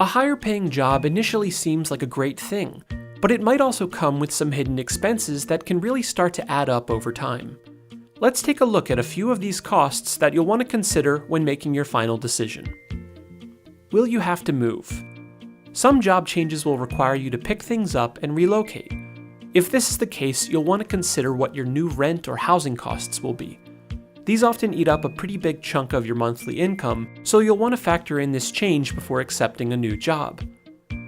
A higher paying job initially seems like a great thing, but it might also come with some hidden expenses that can really start to add up over time. Let's take a look at a few of these costs that you'll want to consider when making your final decision. Will you have to move? Some job changes will require you to pick things up and relocate. If this is the case, you'll want to consider what your new rent or housing costs will be. These often eat up a pretty big chunk of your monthly income, so you'll want to factor in this change before accepting a new job.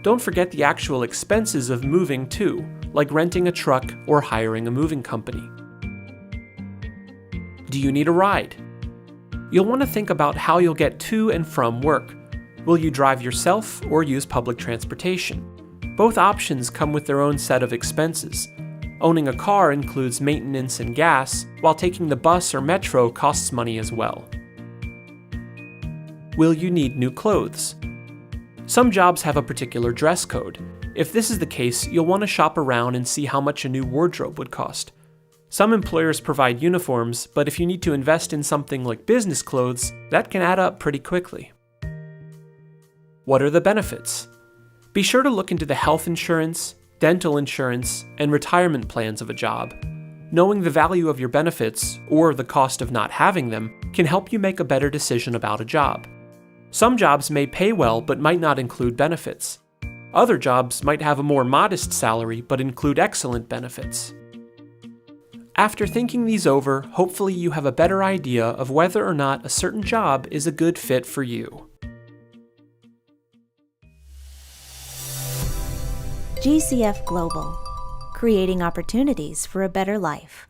Don't forget the actual expenses of moving too, like renting a truck or hiring a moving company. Do you need a ride? You'll want to think about how you'll get to and from work. Will you drive yourself or use public transportation? Both options come with their own set of expenses. Owning a car includes maintenance and gas, while taking the bus or metro costs money as well. Will you need new clothes? Some jobs have a particular dress code. If this is the case, you'll want to shop around and see how much a new wardrobe would cost. Some employers provide uniforms, but if you need to invest in something like business clothes, that can add up pretty quickly. What are the benefits? Be sure to look into the health insurance, dental insurance, and retirement plans of a job. Knowing the value of your benefits, or the cost of not having them, can help you make a better decision about a job. Some jobs may pay well but might not include benefits. Other jobs might have a more modest salary but include excellent benefits. After thinking these over, hopefully you have a better idea of whether or not a certain job is a good fit for you. GCF Global, creating opportunities for a better life.